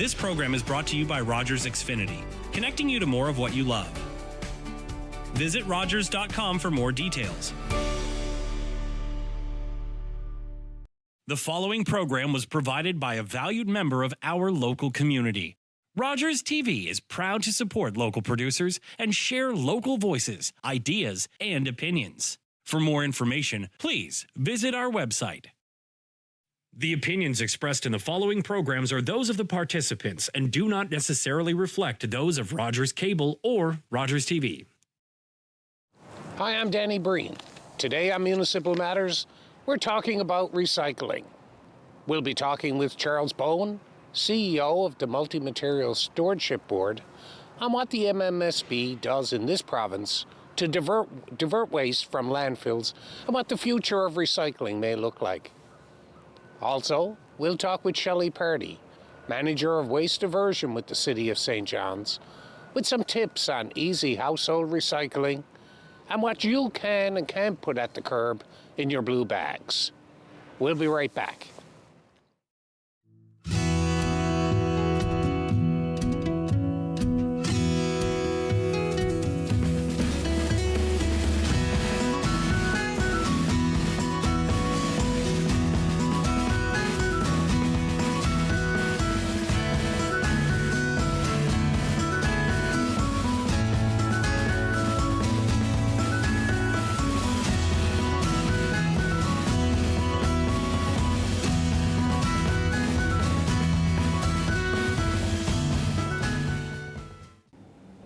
This program is brought to you by Rogers Xfinity, connecting you to more of what you love. Visit Rogers.com for more details. The following program was provided by a valued member of our local community. Rogers TV is proud to support local producers and share local voices, ideas, and opinions. For more information, please visit our website. The opinions expressed in the following programs are those of the participants and do not necessarily reflect those of Rogers Cable or Rogers TV. Hi, I'm Danny Breen. Today on Municipal Matters, we're talking about recycling. We'll be talking with Charles Bowen, CEO of the Multi-Materials Stewardship Board, on what the MMSB does in this province to divert waste from landfills and what the future of recycling may look like. Also, we'll talk with Shelley Pardee, Manager of Waste Diversion with the City of St. John's, with some tips on easy household recycling and what you can and can't put at the curb in your blue bags. We'll be right back.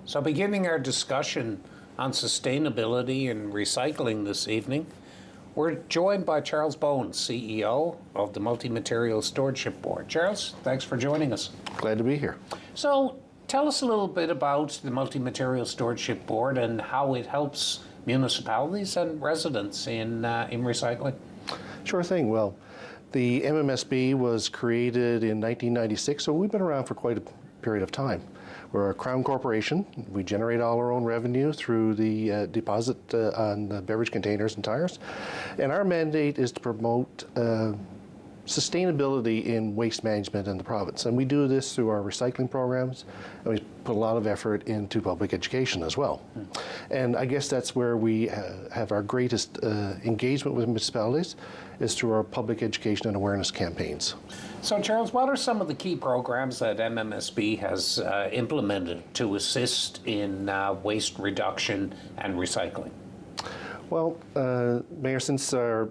So beginning our discussion on sustainability and recycling this evening, we're joined by Charles Bowen, CEO of the Multi-Materials Stewardship Board. Charles, thanks for joining us. Glad to be here. So tell us a little bit about the Multi-Materials Stewardship Board and how it helps municipalities and residents in recycling. Sure thing. Well, the MMSB was created in 1996, so we've been around for quite a period of time. We're a Crown corporation. We generate all our own revenue through the deposit on the beverage containers and tires. And our mandate is to promote sustainability in waste management in the province. And we do this through our recycling programs, and we put a lot of effort into public education as well. And I guess that's where we have our greatest engagement with municipalities, is through our public education and awareness campaigns. So Charles, what are some of the key programs that MMSB has implemented to assist in waste reduction and recycling? Well, Mayor, since our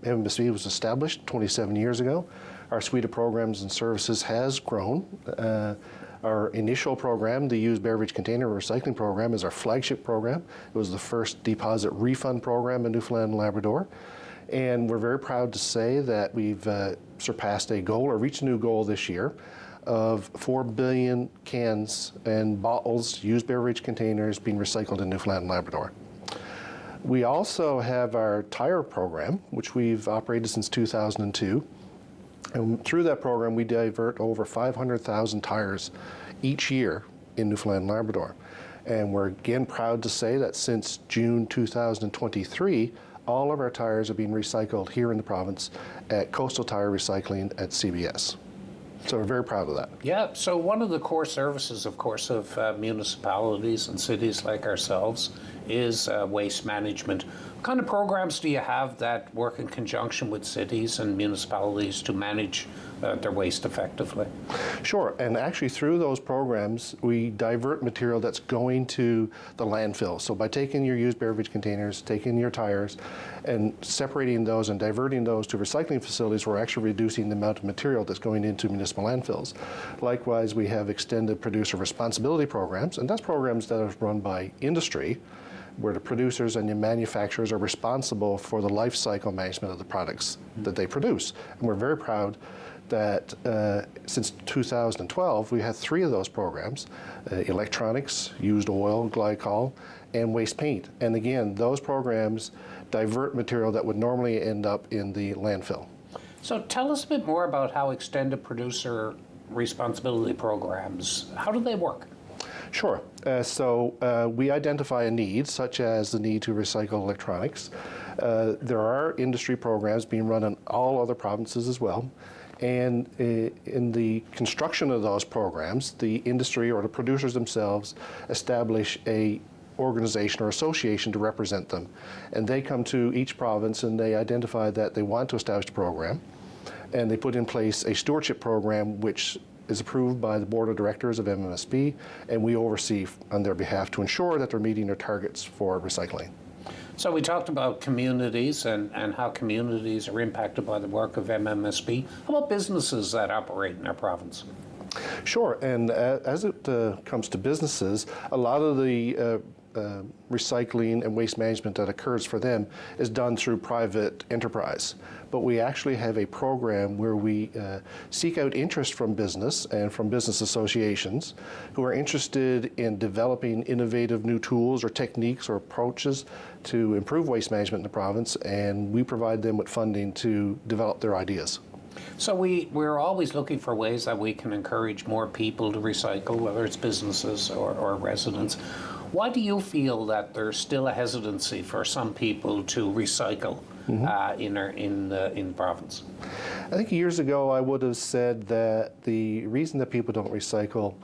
MMSB was established 27 years ago, our suite of programs and services has grown. Our initial program, the used beverage container recycling program, is our flagship program. It was the first deposit refund program in Newfoundland and Labrador. And we're very proud to say that we've surpassed a goal, or reached a new goal this year, of 4 billion cans and bottles, used beverage containers, being recycled in Newfoundland and Labrador. We also have our tire program, which we've operated since 2002. And through that program, we divert over 500,000 tires each year in Newfoundland and Labrador. And we're again proud to say that since June 2023, all of our tires are being recycled here in the province at Coastal Tire Recycling at CBS. So we're very proud of that. Yeah, so one of the core services, of course, of municipalities and cities like ourselves is waste management. What kind of programs do you have that work in conjunction with cities and municipalities to manage their waste effectively? Sure, and actually through those programs, we divert material that's going to the landfill. So by taking your used beverage containers, taking your tires, and separating those and diverting those to recycling facilities, we're actually reducing the amount of material that's going into municipal landfills. Likewise, we have extended producer responsibility programs, and that's programs that are run by industry, where the producers and the manufacturers are responsible for the life cycle management of the products that they produce. And we're very proud that since 2012, we had 3 of those programs, electronics, used oil, glycol, and waste paint. And again, those programs divert material that would normally end up in the landfill. So tell us a bit more about how extended producer responsibility programs, how do they work? Sure. So we identify a need, such as the need to recycle electronics. There are industry programs being run in all other provinces as well. And in the construction of those programs, the industry or the producers themselves establish a organization or association to represent them. And they come to each province and they identify that they want to establish a program. And they put in place a stewardship program which is approved by the board of directors of MMSB, and we oversee on their behalf to ensure that they're meeting their targets for recycling. So we talked about communities and how communities are impacted by the work of MMSB. How about businesses that operate in our province? Sure, and as it comes to businesses, a lot of the recycling and waste management that occurs for them is done through private enterprise. But we actually have a program where we seek out interest from business and from business associations who are interested in developing innovative new tools or techniques or approaches to improve waste management in the province, and we provide them with funding to develop their ideas. So we're always looking for ways that we can encourage more people to recycle, whether it's businesses or residents. Why do you feel that there's still a hesitancy for some people to recycle in the province? I think years ago I would have said that the reason that people don't recycle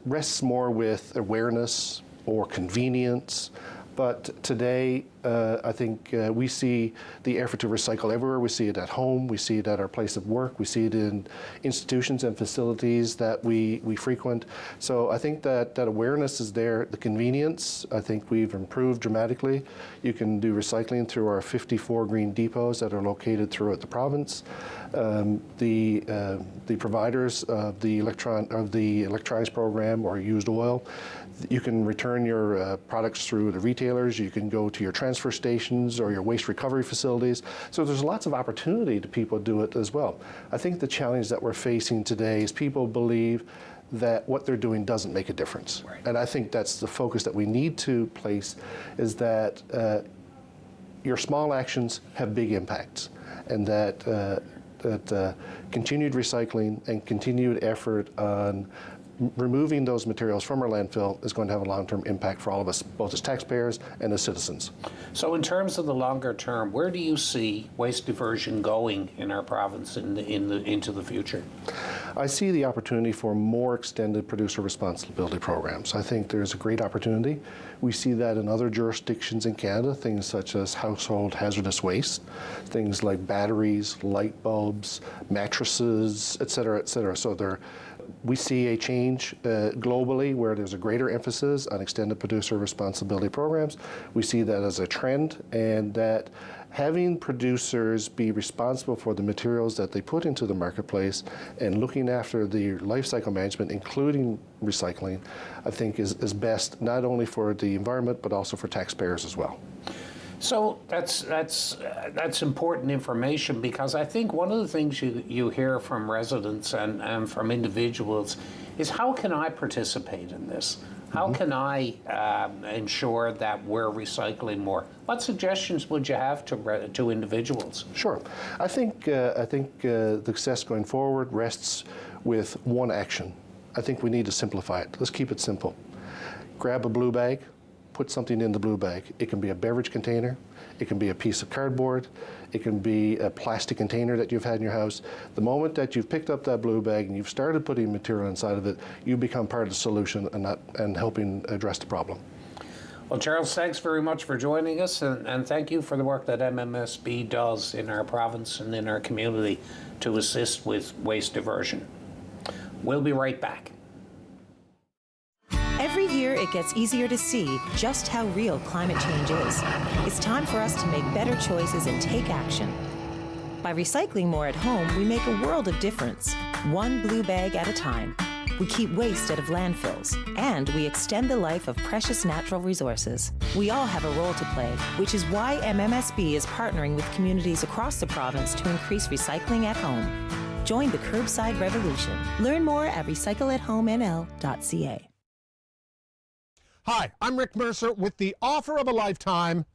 rests more with awareness or convenience. But today, I think we see the effort to recycle everywhere. We see it at home. We see it at our place of work. We see it in institutions and facilities that we frequent. So I think that awareness is there. The convenience, I think we've improved dramatically. You can do recycling through our 54 green depots that are located throughout the province. The providers of the electronics program or used oil, you can return your products through the retailers. You can go to your transfer stations or your waste recovery facilities. So there's lots of opportunity to people do it as well. I think the challenge that we're facing today is people believe that what they're doing doesn't make a difference. Right. And I think that's the focus that we need to place, is that your small actions have big impacts, and that continued recycling and continued effort on removing those materials from our landfill is going to have a long-term impact for all of us, both as taxpayers and as citizens. So in terms of the longer term, where do you see waste diversion going in our province into the future? I see the opportunity for more extended producer responsibility programs. I think there's a great opportunity. We see that in other jurisdictions in Canada, things such as household hazardous waste, things like batteries, light bulbs, mattresses, et cetera, et cetera. So we see a change globally where there's a greater emphasis on extended producer responsibility programs. We see that as a trend, and that having producers be responsible for the materials that they put into the marketplace and looking after the life cycle management, including recycling, I think is best not only for the environment but also for taxpayers as well. So that's important information, because I think one of the things you hear from residents and from individuals is, how can I participate in this? How can I ensure that we're recycling more? What suggestions would you have to individuals? Sure. I think the success going forward rests with one action. I think we need to simplify it. Let's keep it simple. Grab a blue bag. Put something in the blue bag. It can be a beverage container, it can be a piece of cardboard, it can be a plastic container that you've had in your house. The moment that you've picked up that blue bag and you've started putting material inside of it, you become part of the solution and helping address the problem. Well, Charles, thanks very much for joining us, and thank you for the work that MMSB does in our province and in our community to assist with waste diversion. We'll be right back. Every year, it gets easier to see just how real climate change is. It's time for us to make better choices and take action. By recycling more at home, we make a world of difference, one blue bag at a time. We keep waste out of landfills, and we extend the life of precious natural resources. We all have a role to play, which is why MMSB is partnering with communities across the province to increase recycling at home. Join the curbside revolution. Learn more at recycleathomeml.ca. Hi, I'm Rick Mercer with the offer of a lifetime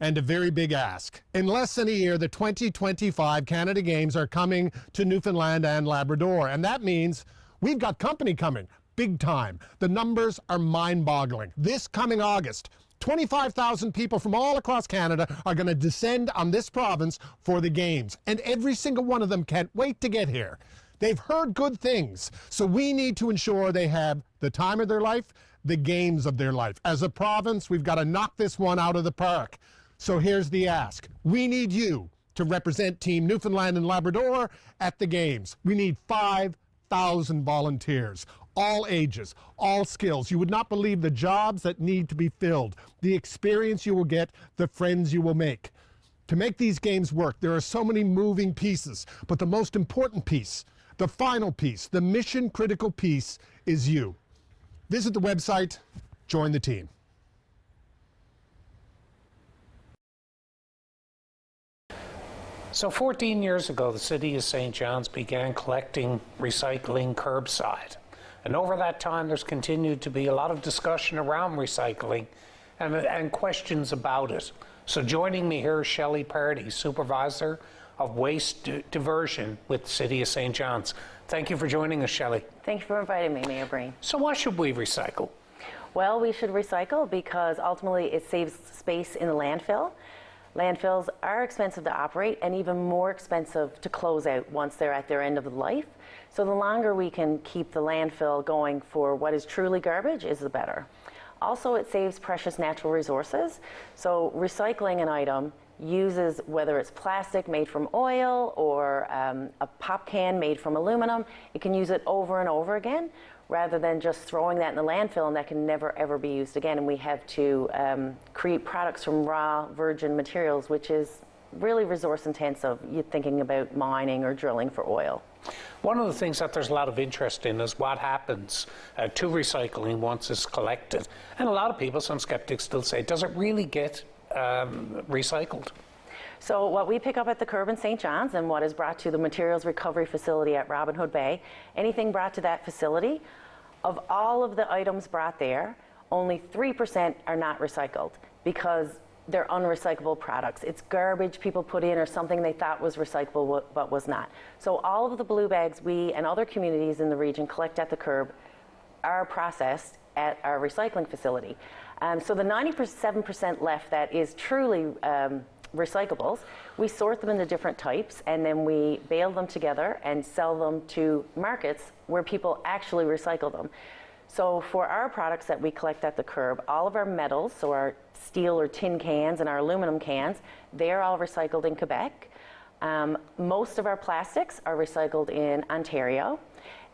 and a very big ask. In less than a year, the 2025 Canada Games are coming to Newfoundland and Labrador, and that means we've got company coming, big time. The numbers are mind-boggling. This coming August, 25,000 people from all across Canada are going to descend on this province for the games, and every single one of them can't wait to get here. They've heard good things, so we need to ensure they have the time of their life, the games of their life. As a province, we've got to knock this one out of the park. So here's the ask. We need you to represent Team Newfoundland and Labrador at the games. We need 5,000 volunteers, all ages, all skills. You would not believe the jobs that need to be filled, the experience you will get, the friends you will make. To make these games work, there are so many moving pieces, but the most important piece, the final piece, the mission-critical piece is you. Visit the website, join the team. So 14 years ago, the City of St. John's began collecting recycling curbside. And over that time, there's continued to be a lot of discussion around recycling and questions about it. So joining me here is Shelley Pardy, Supervisor of Waste Diversion with the City of St. John's. Thank you for joining us, Shelley. Thank you for inviting me, Mayor Breen. So why should we recycle? Well, we should recycle because ultimately it saves space in the landfill. Landfills are expensive to operate and even more expensive to close out once they're at their end of life. So the longer we can keep the landfill going for what is truly garbage is the better. Also, it saves precious natural resources. So recycling an item uses, whether it's plastic made from oil or a pop can made from aluminum, it can use it over and over again rather than just throwing that in the landfill and that can never ever be used again. And we have to create products from raw virgin materials, which is really resource intensive. You're thinking about mining or drilling for oil. One of the things that there's a lot of interest in is what happens to recycling once it's collected. And a lot of people, some skeptics still say, does it really get recycled? So what we pick up at the curb in St. John's and what is brought to the materials recovery facility at Robin Hood Bay, anything brought to that facility, of all of the items brought there, only 3% are not recycled because they're unrecyclable products. It's garbage people put in or something they thought was recyclable but was not. So all of the blue bags we and other communities in the region collect at the curb are processed at our recycling facility. So the 97% left that is truly recyclables, we sort them into different types and then we bale them together and sell them to markets where people actually recycle them. So for our products that we collect at the curb, all of our metals, so our steel or tin cans and our aluminum cans, they're all recycled in Quebec. Most of our plastics are recycled in Ontario,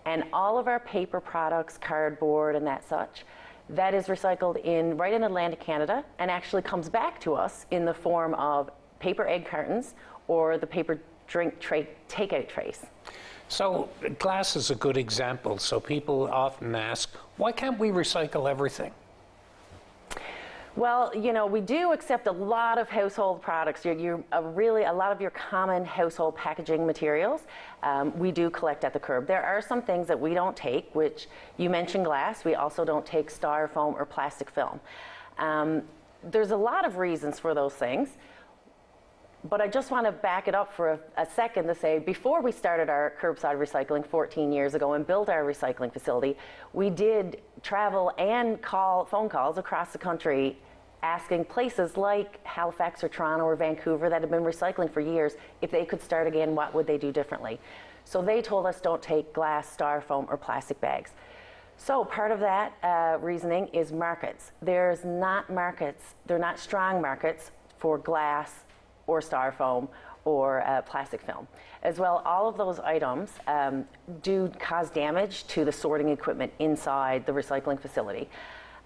and all of our paper products, cardboard and that such, that is recycled right in Atlantic Canada and actually comes back to us in the form of paper egg cartons or the paper drink tray takeout trays. So glass is a good example. So people often ask, why can't we recycle everything? Well, you know, we do accept a lot of household products. Really, a lot of your common household packaging materials, we do collect at the curb. There are some things that we don't take, which you mentioned glass. We also don't take styrofoam or plastic film. There's a lot of reasons for those things. But I just want to back it up for a second to say, before we started our curbside recycling 14 years ago and built our recycling facility, we did travel and phone calls across the country asking places like Halifax or Toronto or Vancouver that have been recycling for years, if they could start again, what would they do differently? So they told us don't take glass, styrofoam, or plastic bags. So part of that reasoning is markets. They're not strong markets for glass or styrofoam or plastic film. As well, all of those items do cause damage to the sorting equipment inside the recycling facility.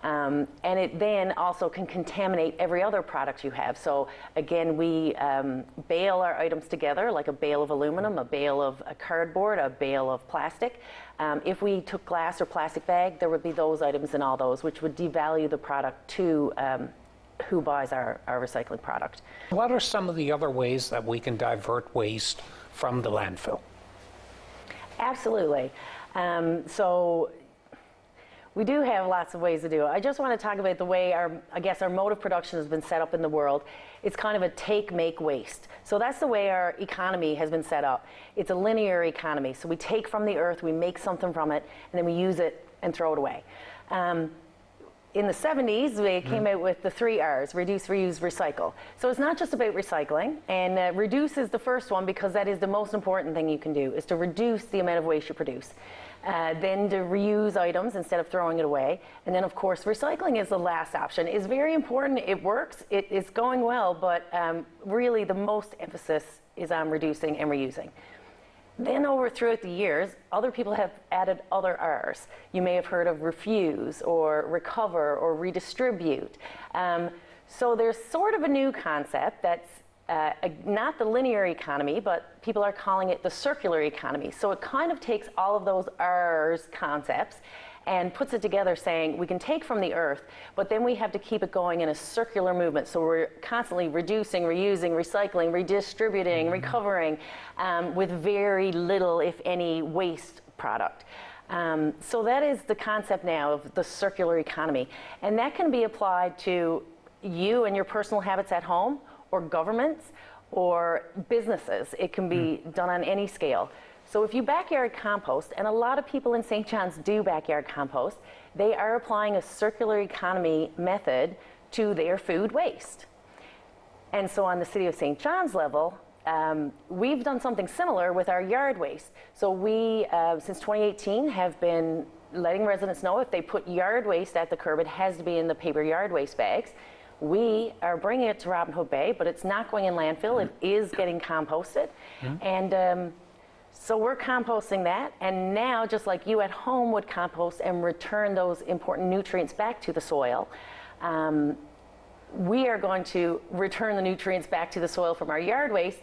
And it then also can contaminate every other product you have. So again, we bale our items together, like a bale of aluminum, a bale of cardboard, a bale of plastic. If we took glass or plastic bag, there would be those items in all those, which would devalue the product to who buys our recycling product. What are some of the other ways that we can divert waste from the landfill? Absolutely. So we do have lots of ways to do it. I just want to talk about the way our mode of production has been set up in the world. It's kind of a take, make, waste. So that's the way our economy has been set up. It's a linear economy. So we take from the earth, we make something from it, and then we use it and throw it away. in the 70s, they came out with the 3 R's, reduce, reuse, recycle. So it's not just about recycling, and reduce is the first one because that is the most important thing you can do, is to reduce the amount of waste you produce. Then to reuse items instead of throwing it away. And then, of course, recycling is the last option. It's very important. It works. It is going well, but really the most emphasis is on reducing and reusing. Then throughout the years, other people have added other R's. You may have heard of refuse or recover or redistribute. So there's sort of a new concept that's not the linear economy, but people are calling it the circular economy. So it kind of takes all of those R's concepts and puts it together saying we can take from the earth, but then we have to keep it going in a circular movement. So we're constantly reducing, reusing, recycling, redistributing, recovering with very little, if any, waste product. So that is the concept now of the circular economy. And that can be applied to you and your personal habits at home, or governments, or businesses. It can be done on any scale. So if you backyard compost, and a lot of people in St. John's do backyard compost, they are applying a circular economy method to their food waste. And so on the City of St. John's level, we've done something similar with our yard waste. So we, since 2018, have been letting residents know if they put yard waste at the curb, it has to be in the paper yard waste bags. We are bringing it to Robin Hood Bay, but it's not going in landfill. It is getting composted. And so we're composting that. And now, just like you at home would compost and return those important nutrients back to the soil, we are going to return the nutrients back to the soil from our yard waste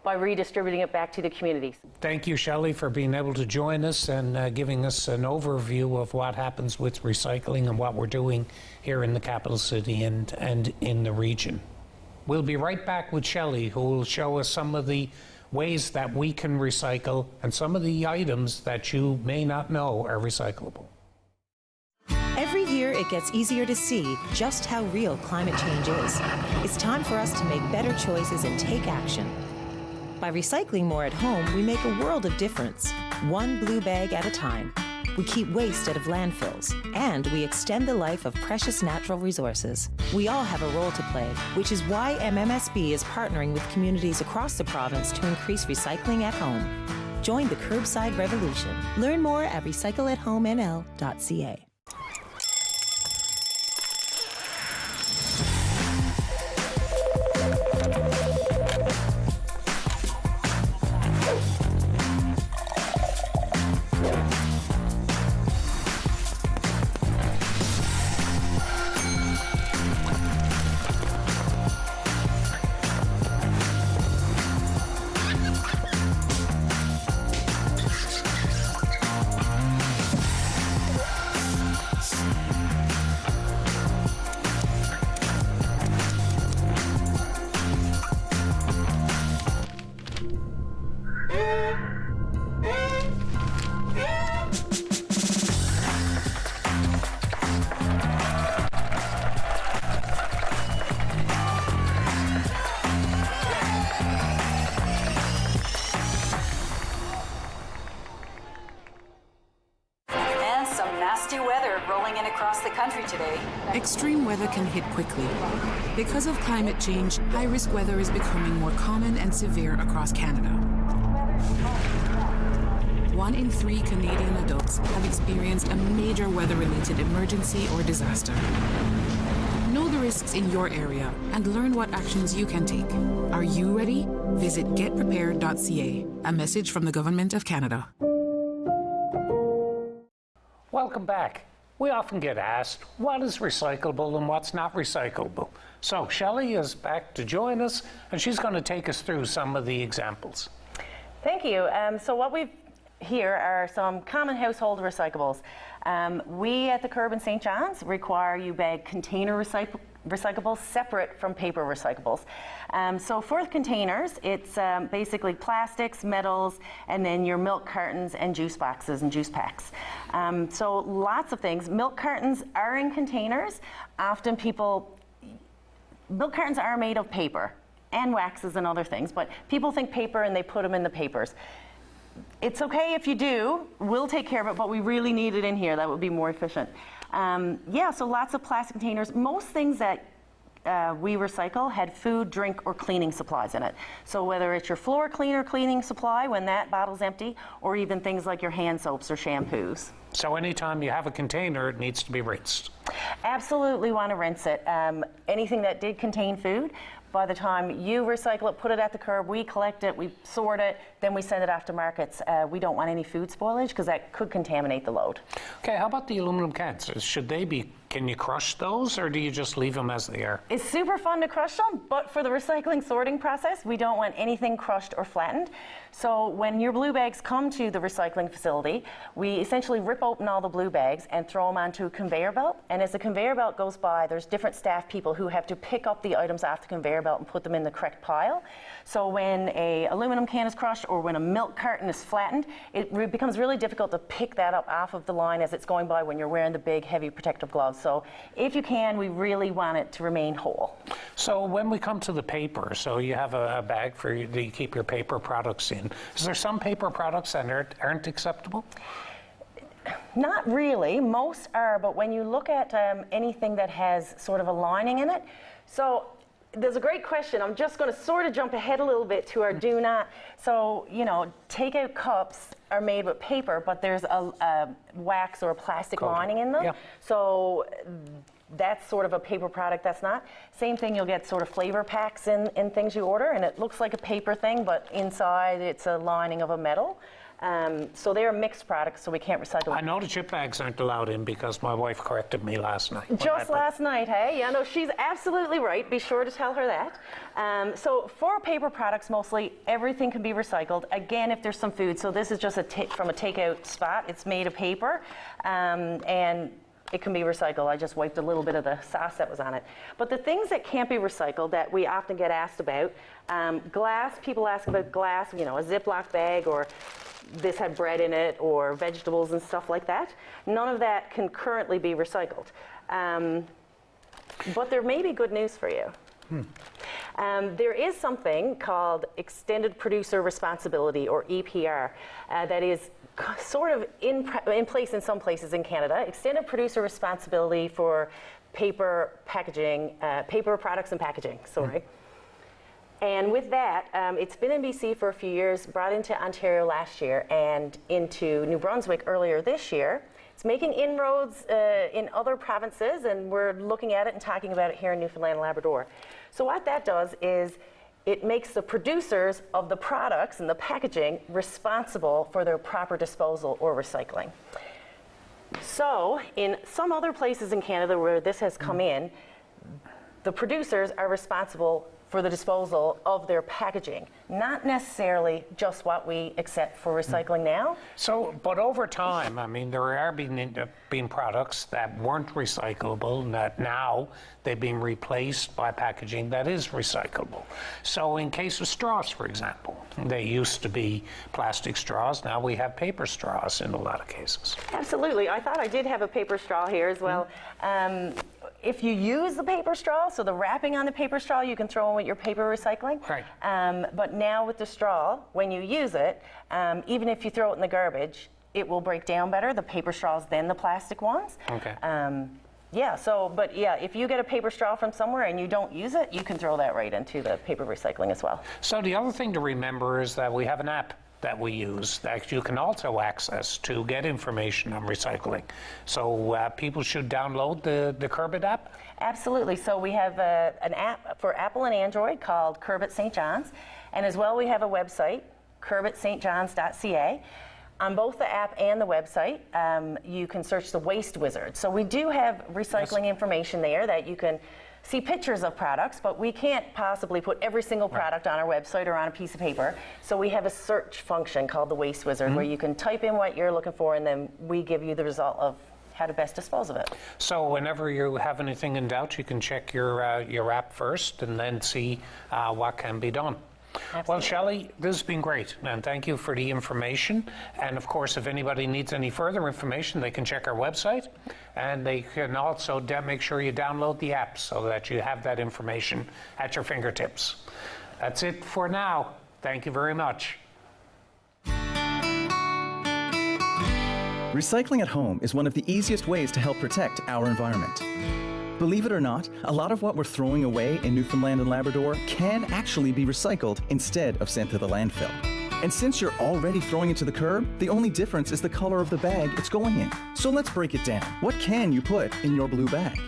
by redistributing it back to the communities. Thank you, Shelley, for being able to join us and giving us an overview of what happens with recycling and what we're doing here in the capital city and in the region. We'll be right back with Shelley, who will show us some of the ways that we can recycle and some of the items that you may not know are recyclable. Every year, it gets easier to see just how real climate change is. It's time for us to make better choices and take action. By recycling more at home, we make a world of difference, one blue bag at a time. We keep waste out of landfills, and we extend the life of precious natural resources. We all have a role to play, which is why MMSB is partnering with communities across the province to increase recycling at home. Join the curbside revolution. Learn more at recycleathomemnl.ca. Extreme weather can hit quickly. Because of climate change, high-risk weather is becoming more common and severe across Canada. 1 in 3 Canadian adults have experienced a major weather-related emergency or disaster. Know the risks in your area and learn what actions you can take. Are you ready? Visit getprepared.ca. A message from the Government of Canada. Welcome back. We often get asked what is recyclable and what's not recyclable. So Shelley is back to join us, and she's going to take us through some of the examples. Thank you. So what we've here are some common household recyclables. We at the Curb in St. John's require you bag container recyclables separate from paper recyclables. So for containers, it's basically plastics, metals, and then your milk cartons and juice boxes and juice packs. So lots of things. Milk cartons are in containers. Often milk cartons are made of paper and waxes and other things, but people think paper and they put them in the papers. It's okay if you do, we'll take care of it, but we really need it in here. That would be more efficient. Yeah, so lots of plastic containers. Most things that we recycle had food, drink, or cleaning supplies in it. So whether it's your floor cleaner cleaning supply when that bottle's empty, or even things like your hand soaps or shampoos. So anytime you have a container, it needs to be rinsed. Absolutely want to rinse it. Anything that did contain food, by the time you recycle it, put it at the curb, we collect it, we sort it, then we send it off to markets. We don't want any food spoilage because that could contaminate the load. Okay, how about the aluminum cans? Should they be, can you crush those, or do you just leave them as they are? It's super fun to crush them, but for the recycling sorting process, we don't want anything crushed or flattened. So when your blue bags come to the recycling facility, we essentially rip open all the blue bags and throw them onto a conveyor belt. And as the conveyor belt goes by, there's different staff people who have to pick up the items off the conveyor belt and put them in the correct pile. So when a aluminum can is crushed or when a milk carton is flattened, it becomes really difficult to pick that up off of the line as it's going by when you're wearing the big, heavy protective gloves. So if you can, we really want it to remain whole. So when we come to the paper, so you have a bag for you to keep your paper products in. Is there some paper products that aren't acceptable? Not really. Most are, but when you look at anything that has sort of a lining in it, so there's a great question. I'm just going to sort of jump ahead a little bit to our do not. So, you know, takeout cups are made with paper, but there's a wax or a plastic lining in them. Yeah. So that's sort of a paper product that's not. Same thing, you'll get sort of flavor packs in things you order, and it looks like a paper thing, but inside it's a lining of a metal. So they're mixed products, so we can't recycle them. I know the chip bags aren't allowed in because my wife corrected me last night. Just last night, hey? Yeah, no, she's absolutely right. Be sure to tell her that. So for paper products, mostly, everything can be recycled. Again, if there's some food, so this is just from a takeout spot. It's made of paper, and it can be recycled. I just wiped a little bit of the sauce that was on it. But the things that can't be recycled that we often get asked about, glass, people ask about glass, you know, a Ziploc bag, or this had bread in it, or vegetables and stuff like that. None of that can currently be recycled. But there may be good news for you. There is something called Extended Producer Responsibility, or EPR, that is sort of in place in some places in Canada. Extended Producer Responsibility for paper packaging, paper products and packaging, sorry. And with that, it's been in BC for a few years, brought into Ontario last year, and into New Brunswick earlier this year. It's making inroads in other provinces, and we're looking at it and talking about it here in Newfoundland and Labrador. So what that does is it makes the producers of the products and the packaging responsible for their proper disposal or recycling. So in some other places in Canada where this has come in, the producers are responsible for the disposal of their packaging, not necessarily just what we accept for recycling now. So, but over time, I mean, there are being products that weren't recyclable, and that now they've been replaced by packaging that is recyclable. So in case of straws, for example, they used to be plastic straws, now we have paper straws in a lot of cases. Absolutely. I thought I did have a paper straw here as well. If you use the paper straw, so the wrapping on the paper straw, you can throw in with your paper recycling. Right. But now with the straw, when you use it, even if you throw it in the garbage, it will break down better, the paper straws, than the plastic ones. Okay. Yeah, so, but yeah, if you get a paper straw from somewhere and you don't use it, you can throw that right into the paper recycling as well. So the other thing to remember is that we have an app that we use that you can also access to get information on recycling. So people should download the Curbit app? Absolutely. So we have an app for Apple and Android called Curbit St. John's. And as well, we have a website, curbitstjohns.ca. On both the app and the website, you can search the Waste Wizard. So we do have recycling information there that you can see pictures of products, but we can't possibly put every single product on our website or on a piece of paper. So we have a search function called the Waste Wizard, where you can type in what you're looking for, and then we give you the result of how to best dispose of it. So whenever you have anything in doubt, you can check your app first and then see what can be done. Absolutely. Well, Shelley, this has been great, and thank you for the information. And of course, if anybody needs any further information, they can check our website, and they can also make sure you download the app so that you have that information at your fingertips. That's it for now. Thank you very much. Recycling at home is one of the easiest ways to help protect our environment. Believe it or not, a lot of what we're throwing away in Newfoundland and Labrador can actually be recycled instead of sent to the landfill. And since you're already throwing it to the curb, the only difference is the color of the bag it's going in. So let's break it down. What can you put in your blue bag?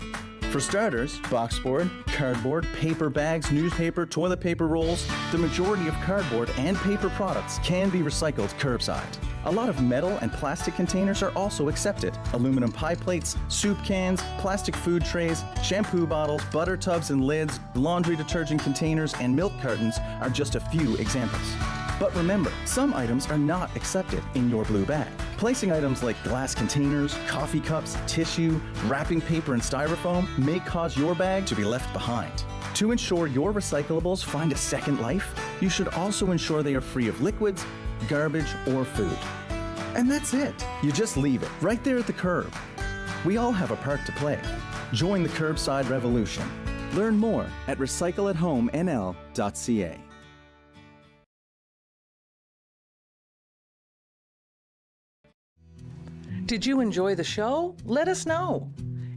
For starters, boxboard, cardboard, paper bags, newspaper, toilet paper rolls, the majority of cardboard and paper products can be recycled curbside. A lot of metal and plastic containers are also accepted. Aluminum pie plates, soup cans, plastic food trays, shampoo bottles, butter tubs and lids, laundry detergent containers, and milk cartons are just a few examples. But remember, some items are not accepted in your blue bag. Placing items like glass containers, coffee cups, tissue, wrapping paper, and styrofoam may cause your bag to be left behind. To ensure your recyclables find a second life, you should also ensure they are free of liquids, garbage, or food. And that's it. You just leave it right there at the curb. We all have a part to play. Join the curbside revolution. Learn more at recycleathomενl.ca. Did you enjoy the show? Let us know.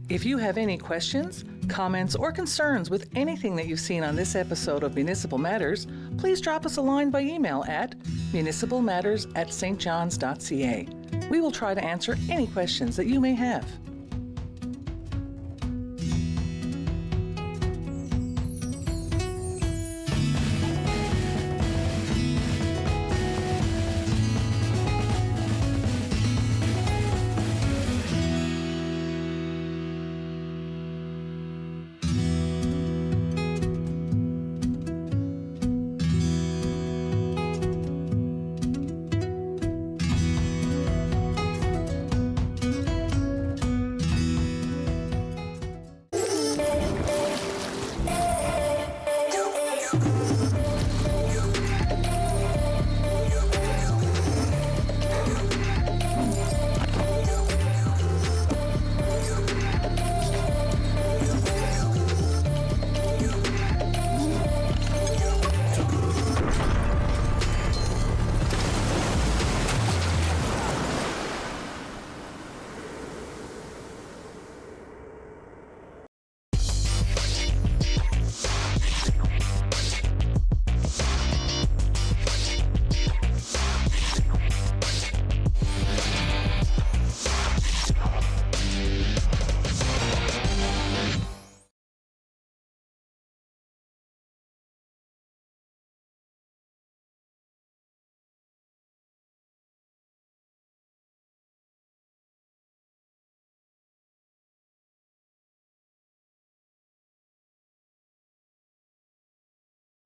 If you have any questions, comments, or concerns with anything that you've seen on this episode of Municipal Matters, please drop us a line by email at municipalmatters@stjohns.ca. We will try to answer any questions that you may have.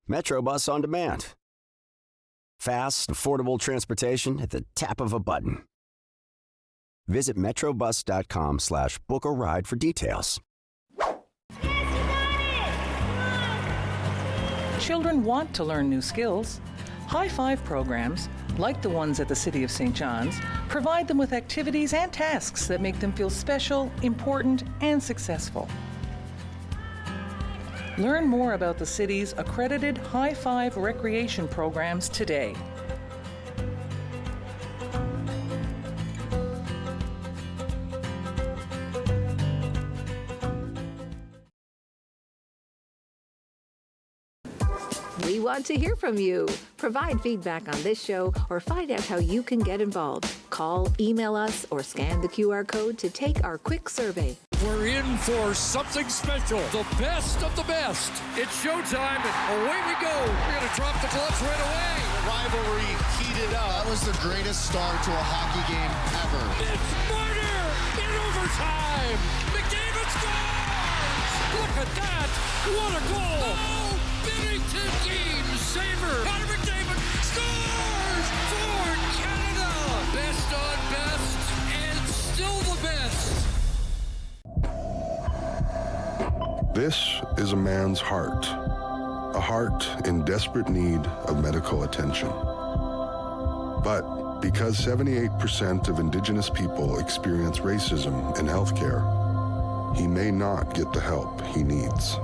Metrobus On Demand. Fast, affordable transportation at the tap of a button. Visit metrobus.com/book-a-ride for details. Children want to learn new skills. High Five programs, like the ones at the City of St. John's, provide them with activities and tasks that make them feel special, important, and successful. Learn more about the city's accredited High Five recreation programs today. We want to hear from you. Provide feedback on this show or find out how you can get involved. Call, email us, or scan the QR code to take our quick survey. We're in for something special. The best of the best. It's showtime, and away we go. We're going to drop the gloves right away. The rivalry heated up. That was the greatest start to a hockey game ever. It's murder in overtime. McDavid scores! Look at that. What a goal. Oh, Bennington game saver. Connor McDavid scores for Canada. Best on best, and still the best. This is a man's heart, a heart in desperate need of medical attention. But because 78% of Indigenous people experience racism in healthcare, he may not get the help he needs.